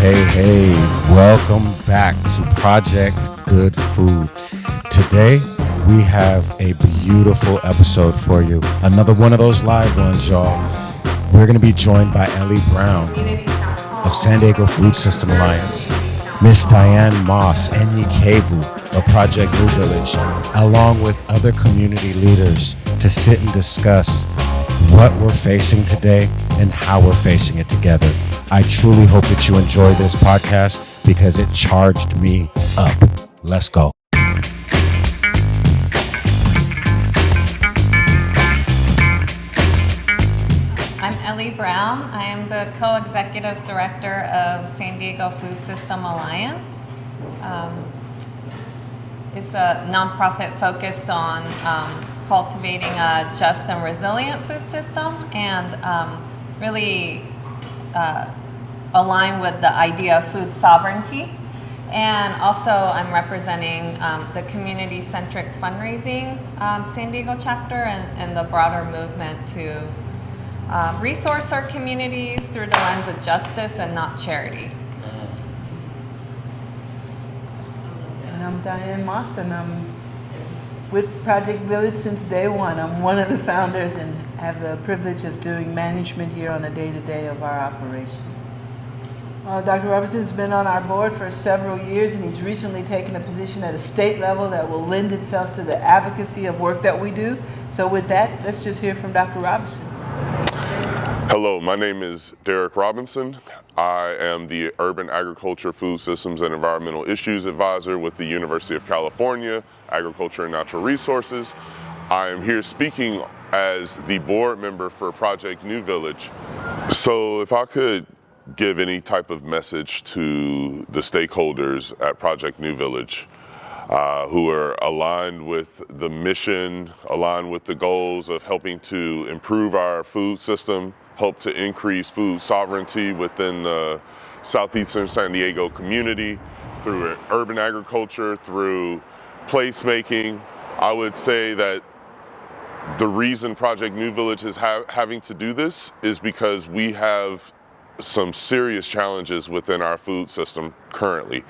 Hey, welcome back to Project Good Food. Today, we have a beautiful episode for you. Another one of those live ones, y'all. We're going to be joined by Elly Brown of San Diego Food System Alliance, Miss Diane Moss, Enyi Kevu of Project New Village, along with other community leaders to sit and discuss what we're facing today and how we're facing it together. I truly hope that you enjoy this podcast because it charged me up. Let's go. I'm Elly Brown. I am the co-executive director of San Diego Food System Alliance. It's a nonprofit focused on cultivating a just and resilient food system and really align with the idea of food sovereignty. And also I'm representing the Community-Centric Fundraising San Diego chapter and the broader movement to resource our communities through the lens of justice and not charity. And I'm Diane Moss, and I'm with Project Village since day one. I'm one of the founders and have the privilege of doing management here on a day-to-day of our operation. Dr. Robinson's been on our board for several years, and he's recently taken a position at a state level that will lend itself to the advocacy of work that we do. So with that, let's just hear from Dr. Robinson. Hello, my name is Derrick Robinson. I am the Urban Agriculture, Food Systems, and Environmental Issues Advisor with the University of California, Agriculture and Natural Resources. I am here speaking as the board member for Project New Village. So if I could give any type of message to the stakeholders at Project New Village who are aligned with the mission, aligned with the goals of helping to improve our food system, help to increase food sovereignty within the Southeastern San Diego community through urban agriculture, through placemaking. I would say that the reason Project New Village is having to do this is because we have some serious challenges within our food system currently.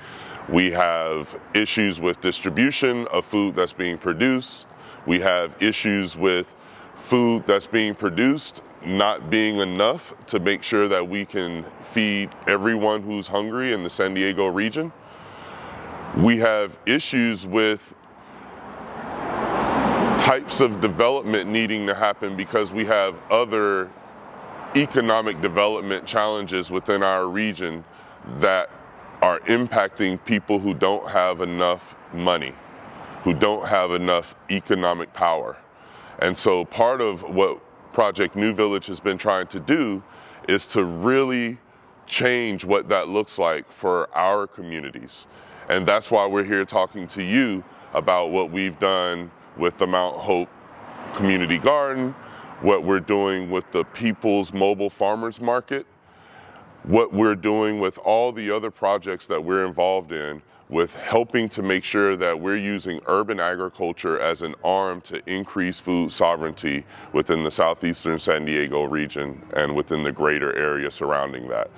We have issues with distribution of food that's being produced. We have issues with food that's being produced not being enough to make sure that we can feed everyone who's hungry in the San Diego region. We have issues with types of development needing to happen because we have other economic development challenges within our region that are impacting people who don't have enough money, who don't have enough economic power. And so part of what Project New Village has been trying to do is to really change what that looks like for our communities. And that's why we're here talking to you about what we've done with the Mount Hope Community Garden, what we're doing with the People's Mobile Farmers Market, what we're doing with all the other projects that we're involved in with helping to make sure that we're using urban agriculture as an arm to increase food sovereignty within the Southeastern San Diego region and within the greater area surrounding that.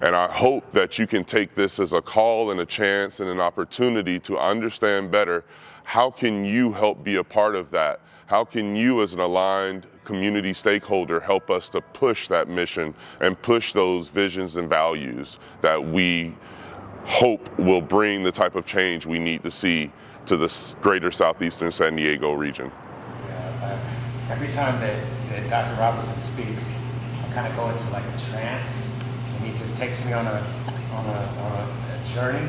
And I hope that you can take this as a call and a chance and an opportunity to understand better how can you help be a part of that. How can you as an aligned community stakeholder help us to push that mission and push those visions and values that we hope will bring the type of change we need to see to the greater Southeastern San Diego region? Yeah, every time that Dr. Robinson speaks, I kind of go into like a trance, and he just takes me on a journey.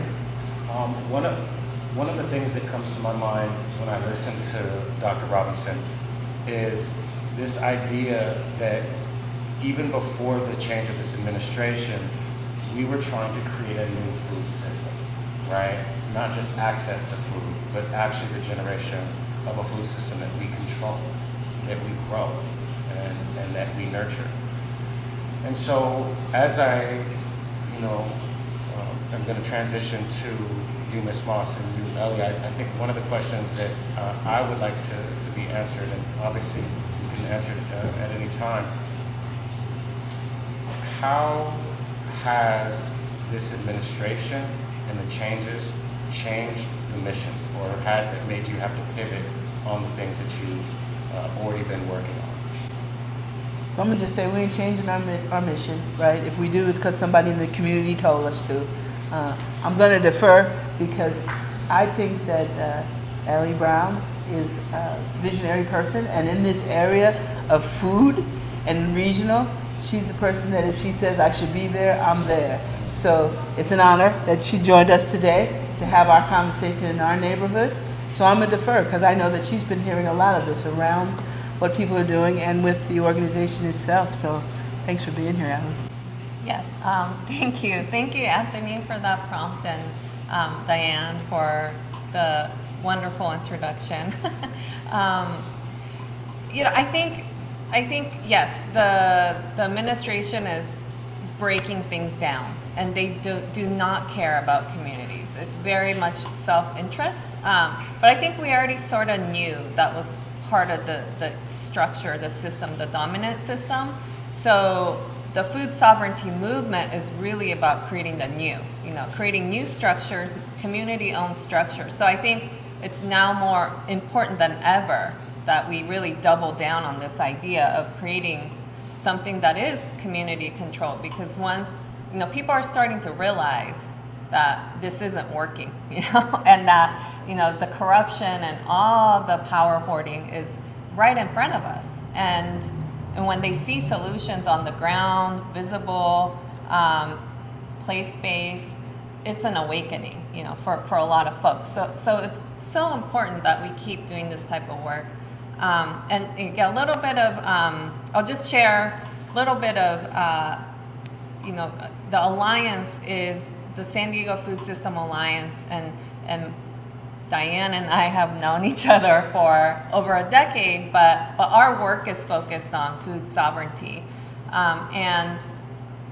One of the things that comes to my mind when I listen to Dr. Robinson is this idea that even before the change of this administration, we were trying to create a new food system, right? Not just access to food, but actually the generation of a food system that we control, that we grow, and that we nurture. And so as I, am going to transition to you, Ms. Moss, and you, Elly, I think one of the questions that I would like to be answered, and obviously you can answer it at any time, how has this administration and the changes changed the mission, or made you have to pivot on the things that you've already been working on? So I'm gonna just say we ain't changing our mission, right? If we do, it's because somebody in the community told us to. I'm gonna defer because I think that Elly Brown is a visionary person, and in this area of food and regional, she's the person that if she says I should be there, I'm there. So it's an honor that she joined us today to have our conversation in our neighborhood. So I'm gonna defer because I know that she's been hearing a lot of this around what people are doing and with the organization itself. So thanks for being here, Elly. Yes, thank you. Thank you, Anthony, for that prompt, and Diane for the wonderful introduction. I think yes, the administration is breaking things down, and they do not care about communities. It's very much self-interest. But I think we already sort of knew that was part of the structure, the system, the dominant system. So the food sovereignty movement is really about creating the new, creating new structures, community-owned structures. So I think it's now more important than ever that we really double down on this idea of creating something that is community controlled, because once, people are starting to realize that this isn't working, and that, the corruption and all the power hoarding is right in front of us. And when they see solutions on the ground, visible, place-based, it's an awakening, for a lot of folks. So it's so important that we keep doing this type of work. And a little bit of, I'll just share a little bit of, the alliance is the San Diego Food System Alliance, and Diane and I have known each other for over a decade, but our work is focused on food sovereignty.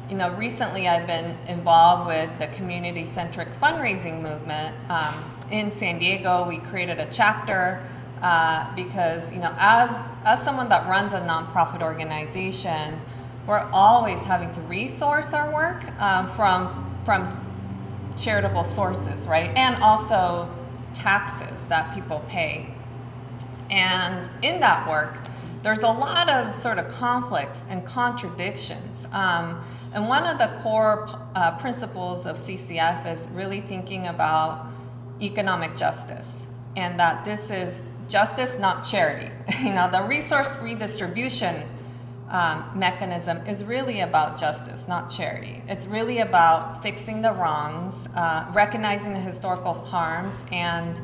Recently I've been involved with the Community-Centric fundraising movement. In San Diego, we created a chapter because, as someone that runs a nonprofit organization, we're always having to resource our work from charitable sources, right? And also taxes that people pay. And in that work, there's a lot of sort of conflicts and contradictions. And one of the core principles of CCF is really thinking about economic justice, and that this is justice, not charity. The resource redistribution mechanism is really about justice, not charity. It's really about fixing the wrongs, recognizing the historical harms, and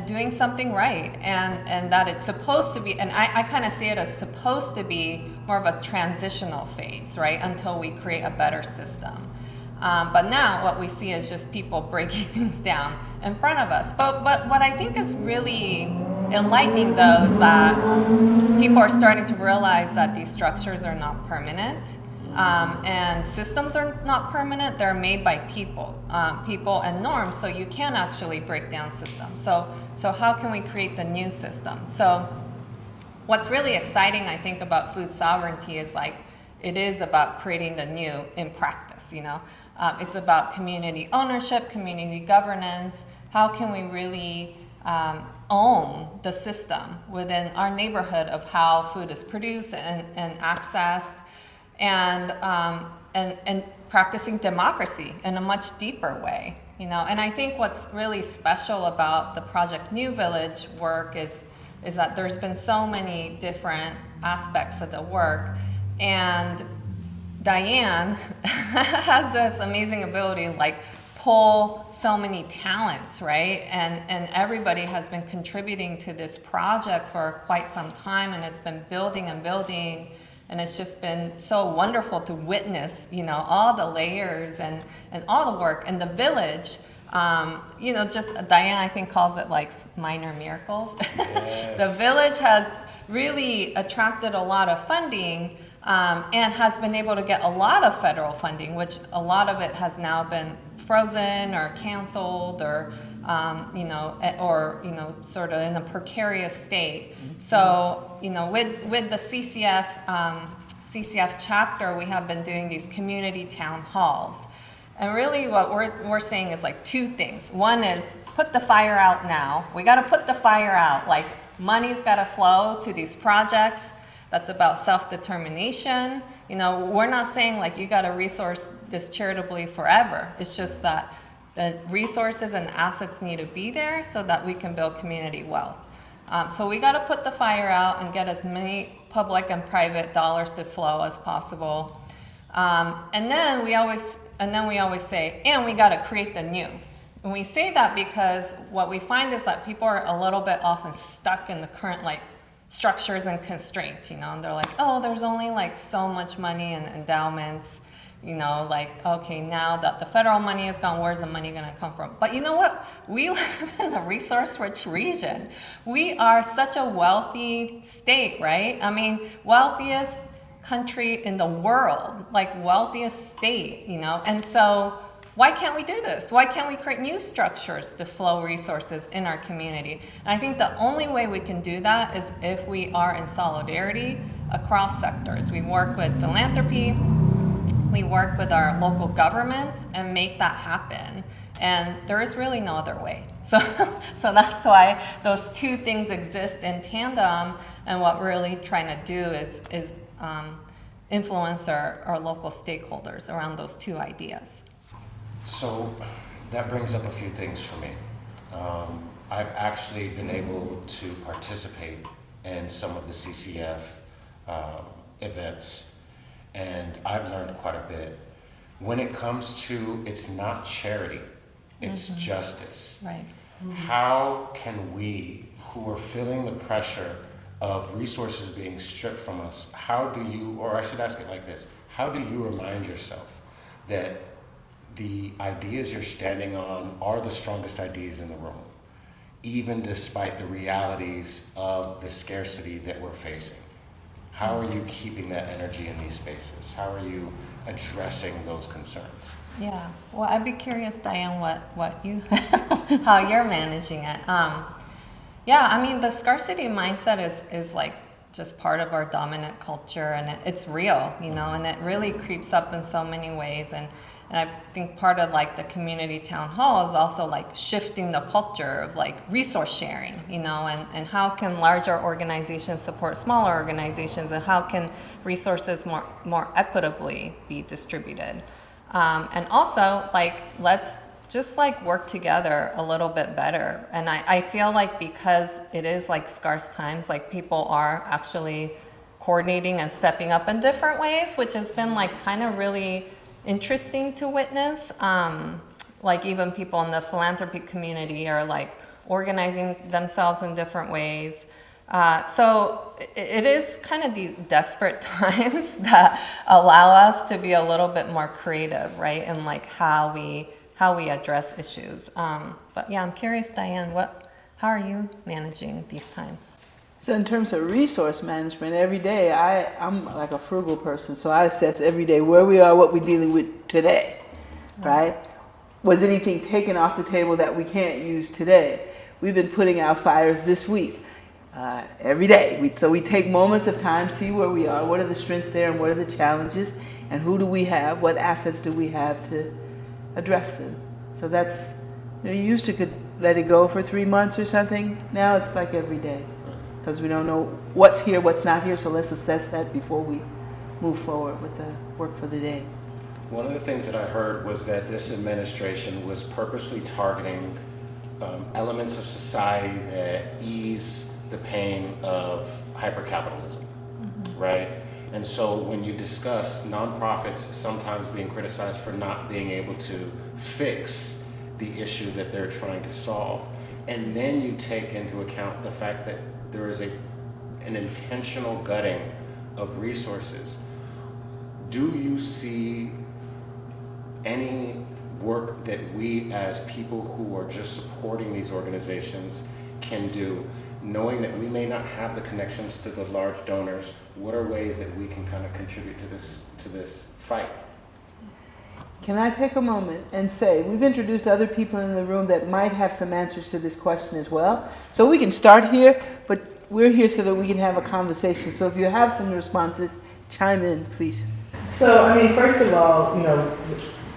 doing something right. And that it's supposed to be, and I kind of see it as supposed to be more of a transitional phase, right, until we create a better system. But now what we see is just people breaking things down in front of us. But what I think is really enlightening, though, is that people are starting to realize that these structures are not permanent, and systems are not permanent. They're made by people and norms, so you can actually break down systems. So how can we create the new system? So what's really exciting, I think, about food sovereignty is it is about creating the new in practice, It's about community ownership, community governance. How can we really own the system within our neighborhood of how food is produced and accessed, and practicing democracy in a much deeper way, And I think what's really special about the Project New Village work is that there's been so many different aspects of the work, and Diane has this amazing ability to pull so many talents, right? And everybody has been contributing to this project for quite some time, and it's been building and building, and it's just been so wonderful to witness, all the layers and all the work. And the village, just Diane, I think, calls it minor miracles. Yes. The village has really attracted a lot of funding, and has been able to get a lot of federal funding, which a lot of it has now been frozen or canceled, or sort of in a precarious state. Mm-hmm. So, with the CCF chapter, we have been doing these community town halls. And really what we're saying is like two things. One is put the fire out now. We got to put the fire out. Like money's got to flow to these projects. That's about self-determination. You know, we're not saying like you got to resource this charitably forever. It's just that the resources and assets need to be there so that we can build community wealth. So we got to put the fire out and get as many public and private dollars to flow as possible. And then we always say, and we got to create the new. And we say that because what we find is that people are a little bit often stuck in the current like structures and constraints, you know, and they're like, oh, there's only like so much money and endowments, you know, like, okay, now that the federal money is gone, where's the money going to come from? But you know what? We live in a resource-rich region. We are such a wealthy state, right? I mean, wealthiest country in the world, like wealthiest state, you know, and so why can't we do this? Why can't we create new structures to flow resources in our community? And I think the only way we can do that is if we are in solidarity across sectors. We work with philanthropy, we work with our local governments and make that happen. And there is really no other way. So that's why those two things exist in tandem, and what we're really trying to do is influence our local stakeholders around those two ideas. So that brings up a few things for me. I've actually been able to participate in some of the CCF events, and I've learned quite a bit. When it comes to, it's not charity, it's justice. Right. How can we, who are feeling the pressure of resources being stripped from us, how do you, or I should ask it like this, how do you remind yourself that the ideas you're standing on are the strongest ideas in the room, even despite the realities of the scarcity that we're facing? How are you keeping that energy in these spaces? How are you addressing those concerns? Yeah, well, I'd be curious, Diane, what you, how you're managing it. Yeah, I mean, the scarcity mindset is like just part of our dominant culture, and it's real, you know, and it really creeps up in so many ways. And I think part of like the community town hall is also like shifting the culture of like resource sharing, you know, and how can larger organizations support smaller organizations, and how can resources more equitably be distributed. And also like, let's just like work together a little bit better. And I feel like because it is like scarce times, like people are actually coordinating and stepping up in different ways, which has been like kind of really interesting to witness. Like even people in the philanthropy community are like organizing themselves in different ways. So it is kind of these desperate times that allow us to be a little bit more creative, right? And like how we address issues. But yeah, I'm curious, Diane, how are you managing these times? So in terms of resource management, every day I'm like a frugal person, so I assess every day where we are, what we're dealing with today, right? Was anything taken off the table that we can't use today? We've been putting out fires this week, every day. So we take moments of time, see where we are, what are the strengths there and what are the challenges, and who do we have, what assets do we have to address them. So that's, you used to could let it go for 3 months or something. Now it's like every day, because we don't know what's here, what's not here, so let's assess that before we move forward with the work for the day. One of the things that I heard was that this administration was purposely targeting elements of society that ease the pain of hypercapitalism, right? And so when you discuss nonprofits sometimes being criticized for not being able to fix the issue that they're trying to solve, and then you take into account the fact that there is an intentional gutting of resources, do you see any work that we as people who are just supporting these organizations can do, knowing that we may not have the connections to the large donors? What are ways that we can kind of contribute to this fight? Can I take a moment and say, we've introduced other people in the room that might have some answers to this question as well. So we can start here, but we're here so that we can have a conversation. So if you have some responses, chime in, please. So, I mean, first of all,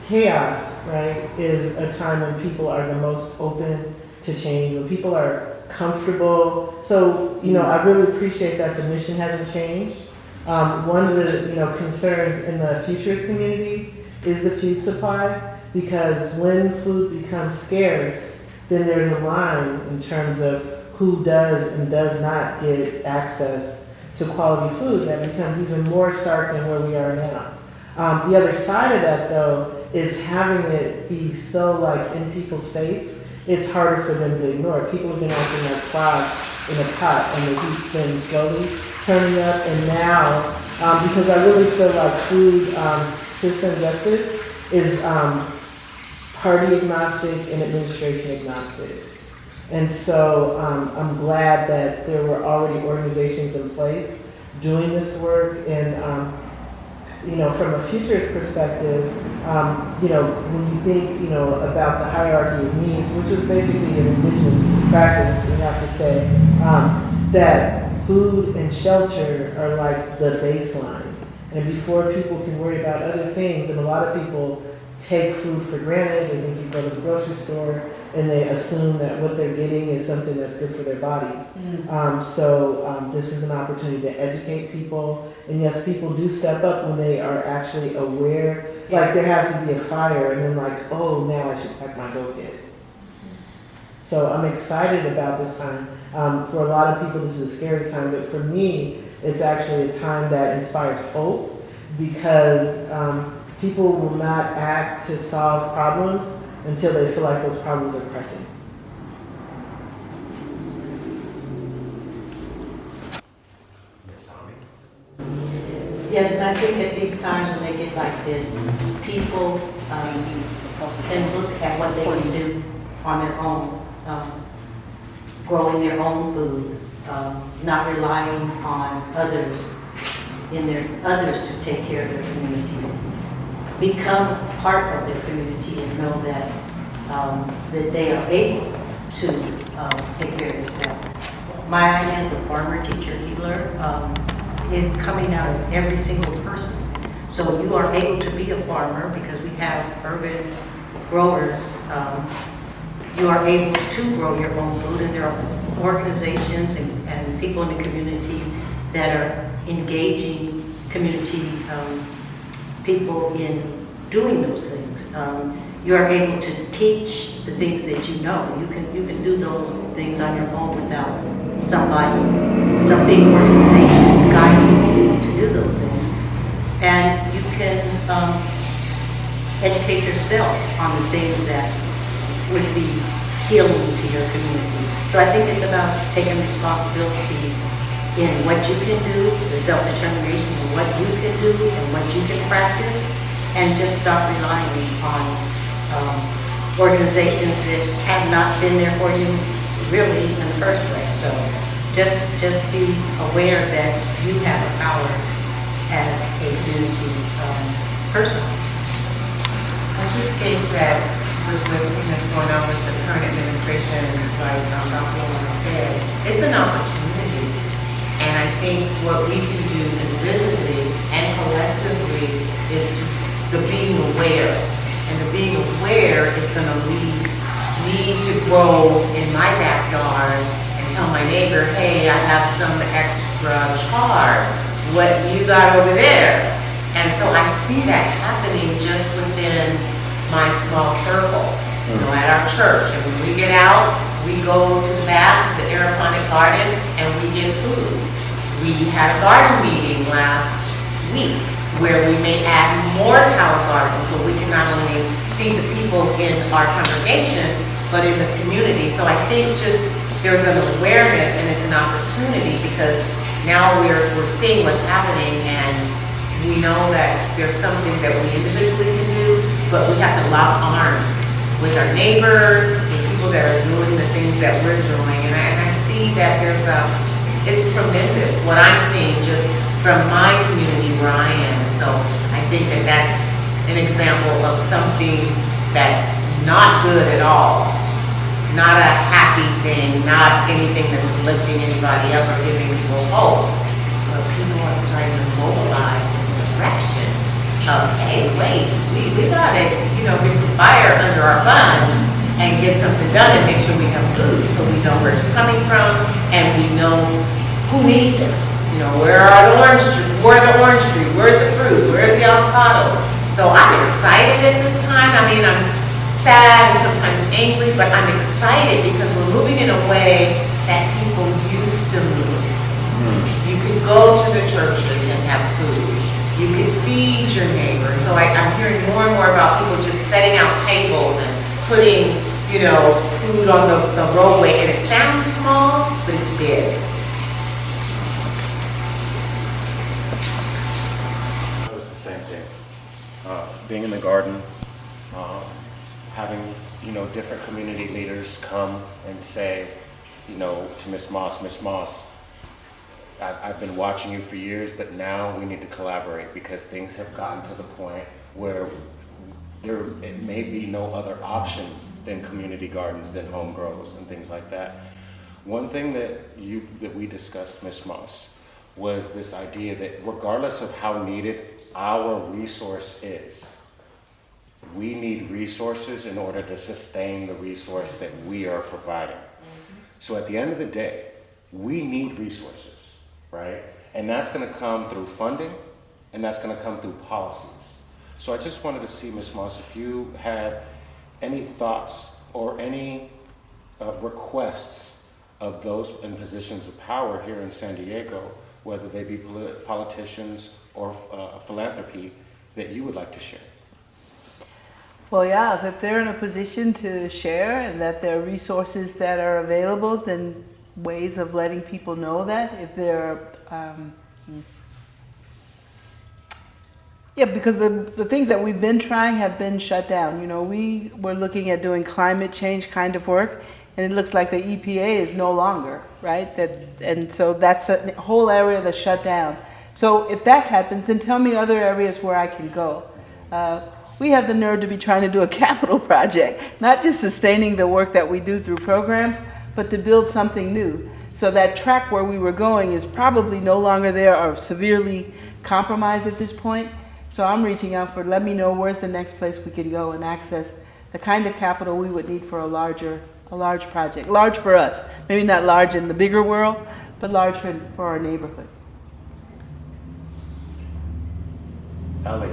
chaos, right, is a time when people are the most open to change, when people are comfortable. So, I really appreciate that the mission hasn't changed. One of the, concerns in the futurist community is the food supply, because when food becomes scarce, then there's a line in terms of who does and does not get access to quality food that becomes even more stark than where we are now. The other side of that, though, is having it be so in people's face, it's harder for them to ignore. People have been acting like frogs in a pot, and the heat's been slowly turning up. And now, because I really feel like food system justice is party agnostic and administration agnostic. And so I'm glad that there were already organizations in place doing this work. And from a futurist perspective, when you think, about the hierarchy of needs, which is basically an indigenous practice, you have to say, that food and shelter are like the baseline. And before people can worry about other things, and a lot of people take food for granted, they think you go to the grocery store and they assume that what they're getting is something that's good for their body. So this is an opportunity to educate people. And yes, people do step up when they are actually aware. Like there has to be a fire and then oh, now I should pack my go kit. So I'm excited about this time. For a lot of people, this is a scary time, but for me, it's actually a time that inspires hope, because people will not act to solve problems until they feel like those problems are pressing. Yes, and I think at these times when they get like this, people can look at what they can do on their own, growing their own food, not relying on others to take care of their communities. Become part of their community and know that that they are able to take care of themselves. My idea as a farmer, teacher, healer is coming out of every single person. So you are able to be a farmer because we have urban growers. You are able to grow your own food, and there are organizations and people in the community that are engaging community people in doing those things. You are able to teach the things that you know. You can do those things on your own without somebody, some big organization guiding you to do those things. And you can educate yourself on the things that would be healing to your community. So I think it's about taking responsibility in what you can do, the self-determination of what you can do and what you can practice, and just stop relying on organizations that have not been there for you really in the first place. So just be aware that you have a power as a community person. I just think that with everything that's going on with the current administration, like Dr. Elly said, it's an opportunity. And I think what we can do individually and collectively is the being aware. And the being aware is going to lead me to grow in my backyard and tell my neighbor, hey, I have some extra chard. What you got over there? And so I see that happening just within my small circle, at our church. And when we get out, we go to the back, the aeroponic garden, and we get food. We had a garden meeting last week where we may add more tower gardens so we can not only feed the people in our congregation, but in the community. So I think just there's an awareness and it's an opportunity because now we're seeing what's happening and we know that there's something that we individually can do, but we have to lock arms with our neighbors, with people that are doing the things that we're doing. And I see that it's tremendous what I'm seeing just from my community where I am. So I think that that's an example of something that's not good at all. Not a happy thing, not anything that's lifting anybody up or giving people hope. But people are starting to mobilize in the direction of, hey, wait, we got it. get some fire under our buns and get something done and make sure we have food so we know where it's coming from and we know who needs it. Where are the orange trees? Where are the orange trees? Where's the fruit? Where's the avocados? So I'm excited at this time. I mean, I'm sad and sometimes angry, but I'm excited because we're moving in a way that people used to move. You could go to the churches and have food. You could feed your neighbor. So I'm hearing more and more about people just setting out tables and putting, food on the roadway. And it sounds small, but it's big. It was the same thing. Being in the garden, having, different community leaders come and say, to Miss Moss, I've been watching you for years, but now we need to collaborate because things have gotten to the point where it may be no other option than community gardens, than home grows and things like that. One thing that we discussed, Miss Moss, was this idea that regardless of how needed our resource is, we need resources in order to sustain the resource that we are providing. So at the end of the day, we need resources, right? And that's going to come through funding, and that's going to come through policies. So I just wanted to see, Ms. Moss, if you had any thoughts or any requests of those in positions of power here in San Diego, whether they be politicians or philanthropy, that you would like to share. Well, yeah, if they're in a position to share and that there are resources that are available, then ways of letting people know that. If they're, because the things that we've been trying have been shut down. We were looking at doing climate change kind of work, and it looks like the EPA is no longer, right? And so that's a whole area that's shut down. So if that happens, then tell me other areas where I can go. We have the nerve to be trying to do a capital project, not just sustaining the work that we do through programs, but to build something new. So that track where we were going is probably no longer there or severely compromised at this point. So I'm reaching out for, let me know where's the next place we can go and access the kind of capital we would need for a large project. Large for us, maybe not large in the bigger world, but large for our neighborhood. Elly,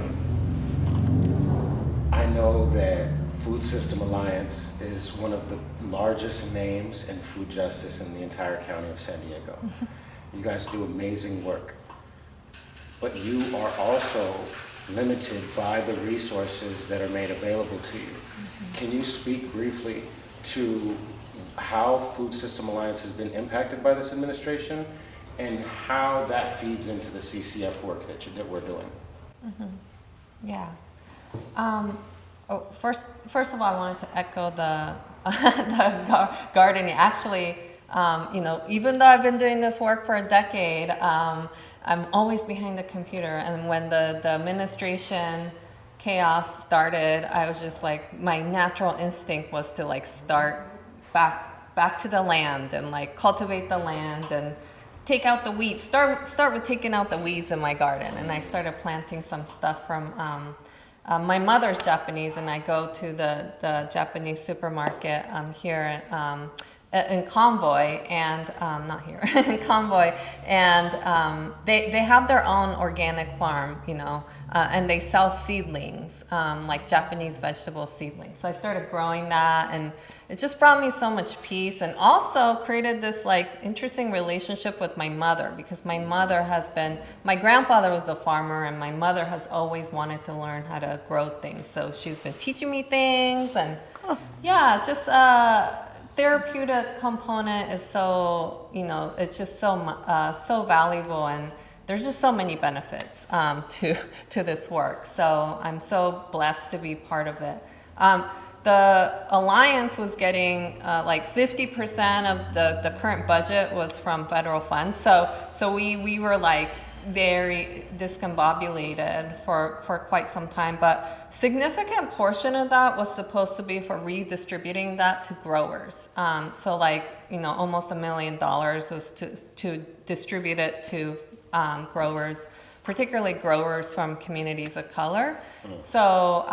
I know that Food System Alliance is one of the largest names in food justice in the entire county of San Diego. You guys do amazing work, but you are also limited by the resources that are made available to you. Can you speak briefly to how Food System Alliance has been impacted by this administration and how that feeds into the CCF work that we're doing? Yeah. First of all, I wanted to echo the gardening. Actually, even though I've been doing this work for a decade, I'm always behind the computer. And when the administration chaos started, I was just like, my natural instinct was to start back to the land and cultivate the land and take out the weeds. Start with taking out the weeds in my garden. And I started planting some stuff from. My mother's Japanese, and I go to the Japanese supermarket here in Convoy, and not here, in Convoy, and they have their own organic farm, and they sell seedlings, like Japanese vegetable seedlings. So I started growing that, and it just brought me so much peace, and also created this interesting relationship with my mother, because my grandfather was a farmer, and my mother has always wanted to learn how to grow things. So she's been teaching me things, and therapeutic component is so, it's just so valuable, and there's just so many benefits to this work. So I'm so blessed to be part of it. The Alliance was getting 50% of the current budget was from federal funds. So we were very discombobulated for quite some time, but significant portion of that was supposed to be for redistributing that to growers. So almost $1 million was to distribute it to growers. particularly growers from communities of color. So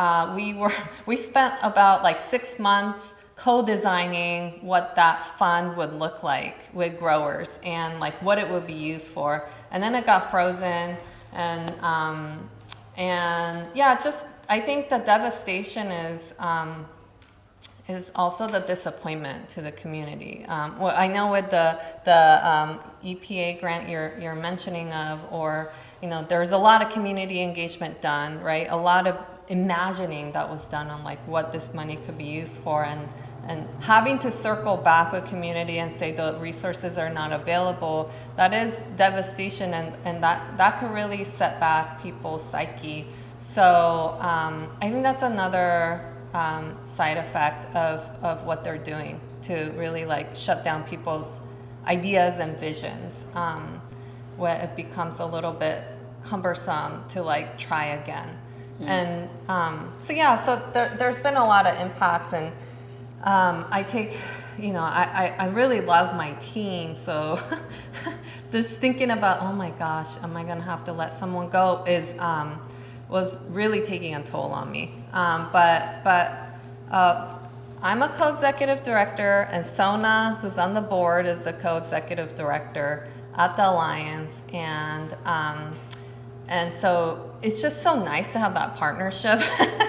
we spent about like 6 months co-designing what that fund would look like with growers and like what it would be used for. And then it got frozen, and yeah, just I think the devastation is also the disappointment to the community. Well, I know with the EPA grant you're mentioning of, or there's a lot of community engagement done, right? A lot of imagining that was done on like what this money could be used for, and having to circle back with community and say the resources are not available, that is devastation, and that could really set back people's psyche. So I think that's another side effect of what they're doing to really like shut down people's ideas and visions, where it becomes a little bit cumbersome to like try again. And so there's been a lot of impacts, and I take, I really love my team, so just thinking about, oh my gosh, am I gonna have to let someone go was really taking a toll on me. But I'm a co-executive director, and Sona, who's on the board, is the co-executive director at the Alliance, and so it's just so nice to have that partnership,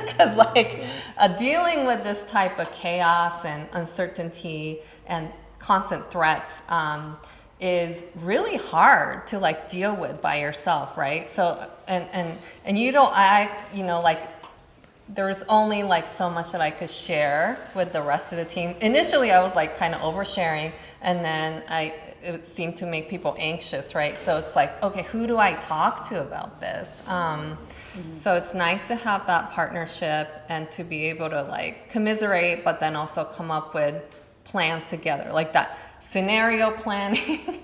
because like dealing with this type of chaos and uncertainty and constant threats is really hard to like deal with by yourself, right? So and you don't, like there's only like so much that I could share with the rest of the team. Initially, I was like kind of oversharing, and then it seemed to make people anxious, right? So it's like, okay, who do I talk to about this? So it's nice to have that partnership and to be able to like commiserate, but then also come up with plans together, like that scenario planning,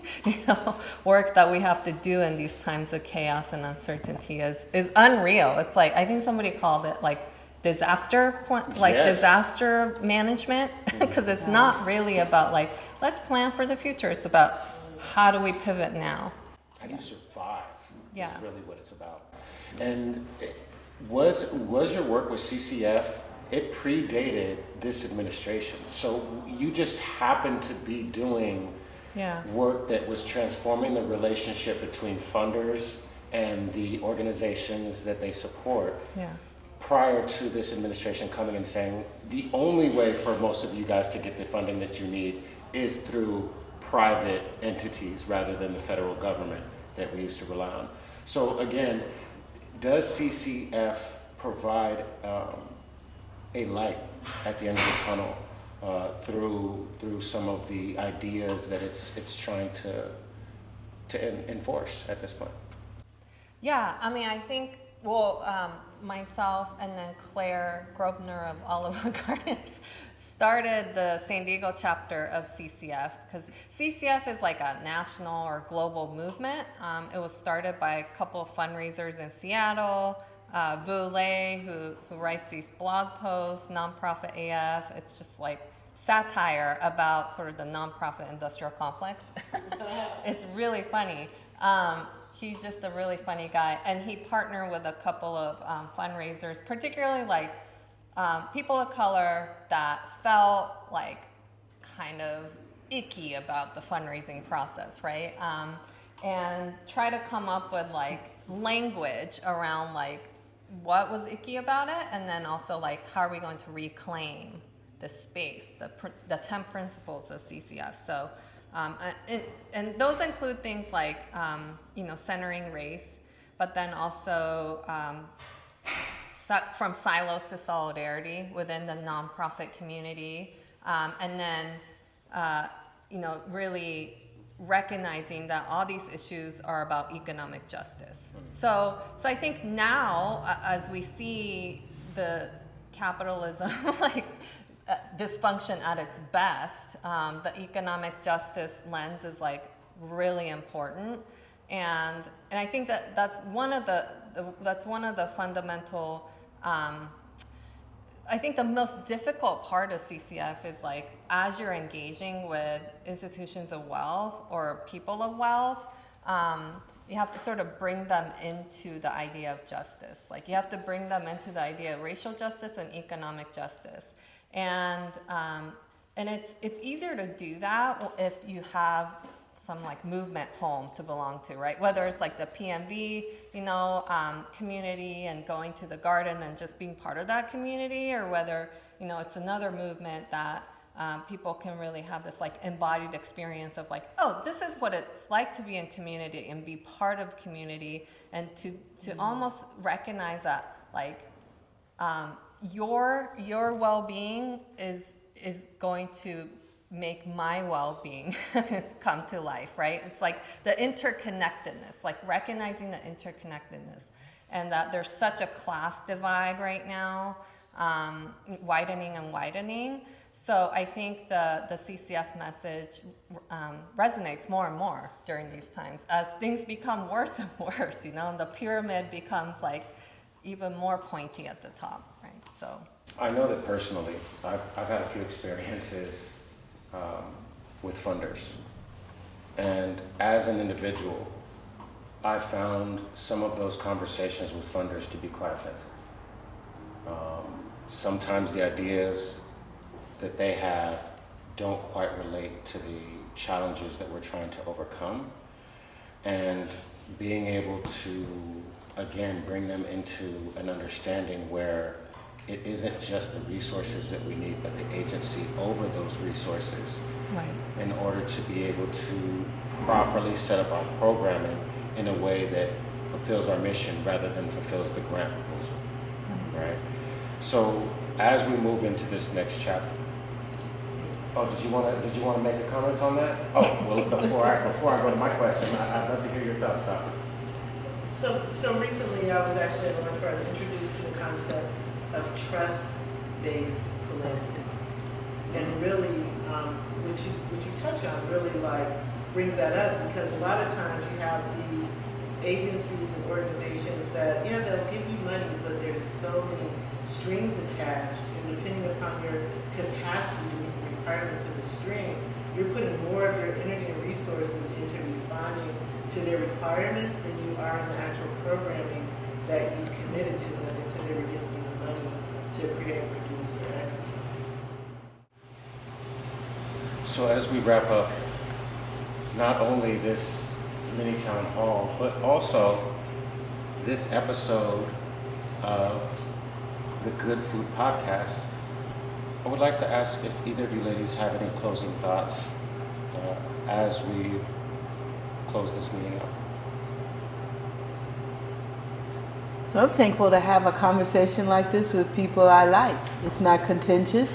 work that we have to do in these times of chaos and uncertainty is unreal. It's like, I think somebody called it like disaster management, because it's not really about like, let's plan for the future. It's about how do we pivot now? How do you survive? Yeah. Is really what it's about. And was your work with CCF, it predated this administration. So you just happened to be doing work that was transforming the relationship between funders and the organizations that they support. Prior to this administration coming and saying, the only way for most of you guys to get the funding that you need is through private entities rather than the federal government that we used to rely on. So again, does CCF provide a light at the end of the tunnel through some of the ideas that it's trying to enforce at this point? Yeah, I mean, I think, myself and then Claire Grosvenor of Olive Gardens started the San Diego chapter of CCF, because CCF is like a national or global movement. It was started by a couple of fundraisers in Seattle, Vu-Lei, who writes these blog posts, Nonprofit AF. It's just like satire about sort of the nonprofit industrial complex. It's really funny. He's just a really funny guy, and he partnered with a couple of fundraisers, particularly like people of color that felt like kind of icky about the fundraising process, right? And try to come up with like language around like what was icky about it, and then also like how are we going to reclaim the space, the 10 principles of CCF. So. And those include things like, centering race, but then also from silos to solidarity within the nonprofit community, and then, really recognizing that all these issues are about economic justice. So I think now, as we see the capitalism, like, dysfunction at its best, the economic justice lens is like really important, and I think that's one of the fundamental. I think the most difficult part of CCF is like as you're engaging with institutions of wealth or people of wealth, you have to sort of bring them into the idea of justice. Like you have to bring them into the idea of racial justice and economic justice. And it's easier to do that if you have some like movement home to belong to, right? Whether it's like the PMV, community and going to the garden and just being part of that community, or whether, it's another movement that people can really have this like embodied experience of like, oh, this is what it's like to be in community and be part of community, and to almost recognize that like your well-being is going to make my well-being come to life, right? It's like the interconnectedness, like recognizing the interconnectedness, and that there's such a class divide right now, widening. So I think the CCF message resonates more and more during these times as things become worse and worse, and the pyramid becomes like even more pointy at the top, right? So I know that personally, I've had a few experiences with funders, and as an individual, I found some of those conversations with funders to be quite offensive. Sometimes the ideas that they have don't quite relate to the challenges that we're trying to overcome, and being able to, again, bring them into an understanding where it isn't just the resources that we need, but the agency over those resources, right, in order to be able to properly set up our programming in a way that fulfills our mission rather than fulfills the grant proposal, right? So as we move into this next chapter, did you want to make a comment on that? Oh, well, before I go to my question, I'd love to hear your thoughts, Doctor. So recently I was actually at a lunch where I was introduced to the concept of trust-based philanthropy, and really, what you touch on really like brings that up, because a lot of times you have these agencies and organizations that they'll give you money, but there's so many strings attached, and depending upon your capacity to meet the requirements of the string, you're putting more of your energy and resources into responding to their requirements than you are in the actual programming that you've committed to when they said they were giving you the money to create, produce, or execute. So as we wrap up, not only this mini town hall, but also this episode of the Good Food Podcast, I would like to ask if either of you ladies have any closing thoughts as we close this meeting up. So I'm thankful to have a conversation like this with people I like. It's not contentious.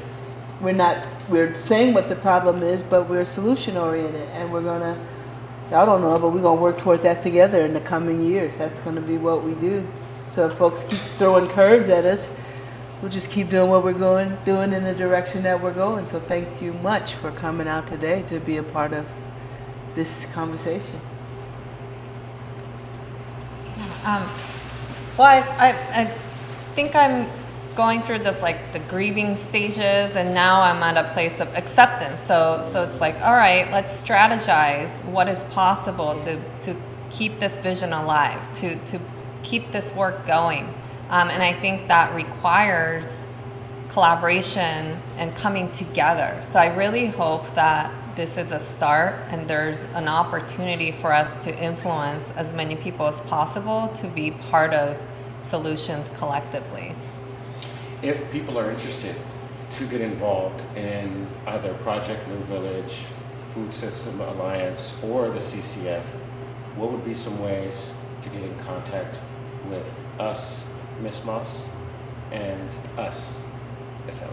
We're saying what the problem is, but we're solution oriented, and y'all don't know, but we're gonna work toward that together in the coming years. That's gonna be what we do. So if folks keep throwing curves at us, we'll just keep doing what we're doing in the direction that we're going. So thank you much for coming out today to be a part of this conversation. Well, I think I'm going through this like the grieving stages, and now I'm at a place of acceptance. So it's like, all right, let's strategize what is possible to keep this vision alive, to keep this work going. And I think that requires collaboration and coming together. So I really hope that this is a start, and there's an opportunity for us to influence as many people as possible to be part of solutions collectively. If people are interested to get involved in either Project New Village, Food System Alliance, or the CCF, what would be some ways to get in contact with us, Ms. Moss, and us, Ms. Elly?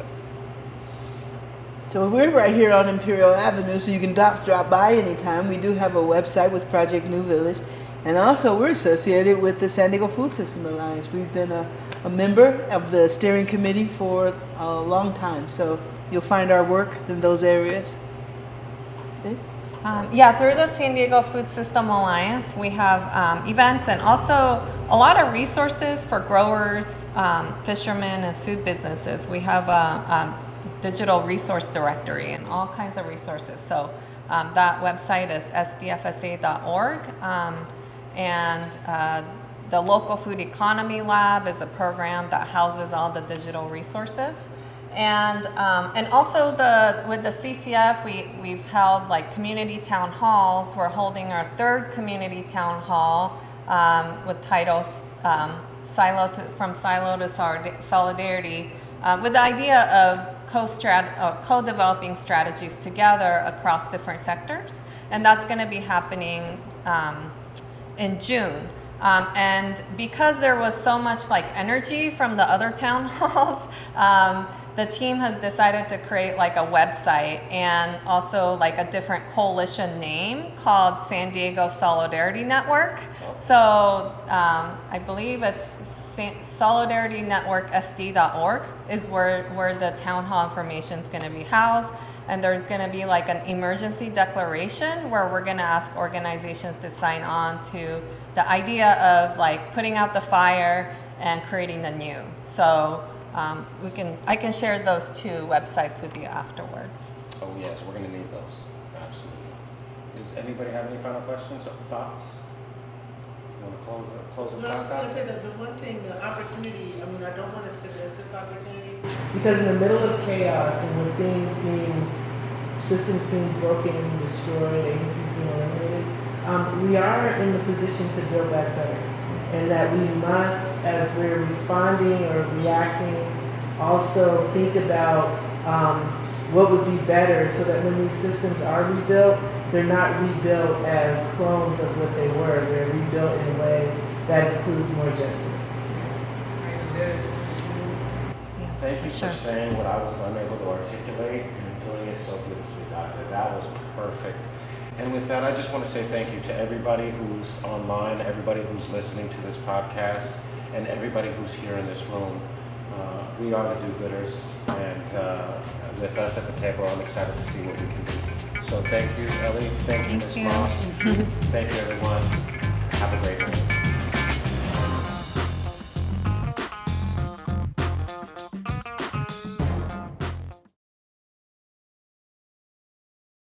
So we're right here on Imperial Avenue, so you can drop by anytime. We do have a website with Project New Village, and also we're associated with the San Diego Food System Alliance. We've been a member of the steering committee for a long time, so you'll find our work in those areas. Okay. Through the San Diego Food System Alliance, we have events and also a lot of resources for growers, fishermen, and food businesses. We have a digital resource directory and all kinds of resources. So that website is sdfsa.org. And the Local Food Economy Lab is a program that houses all the digital resources. And also with the CCF, we've held like community town halls. We're holding our third community town hall with titles From Silo to Solidarity, with the idea of co-developing strategies together across different sectors. And that's going to be happening in June. And because there was so much like energy from the other town halls, the team has decided to create like a website and also like a different coalition name called San Diego Solidarity Network. So I believe it's solidaritynetworksd.org is where the town hall information is going to be housed. And there's going to be like an emergency declaration where we're going to ask organizations to sign on to the idea of like putting out the fire and creating the new. So I can share those two websites with you afterwards. Oh yes, we're going to need those. Absolutely. Does anybody have any final questions or thoughts? You want to close this out? I was going to say that the one thing, the opportunity, I mean, I don't want us to miss this opportunity. Because in the middle of chaos and when systems being broken and destroyed, agencies being eliminated, we are in the position to build back better. And that we must, as we're responding or reacting, also think about what would be better so that when these systems are rebuilt, they're not rebuilt as clones of what they were. They're rebuilt in a way that includes more justice. Thank you for saying what I was unable to articulate and doing it so beautifully, Doctor. That was perfect. And with that, I just want to say thank you to everybody who's online, everybody who's listening to this podcast, and everybody who's here in this room. We are the do-gooders, and with us at the table, I'm excited to see what we can do. So thank you, Elly. Thank you, Ms. Moss. Thank you, everyone. Have a great day.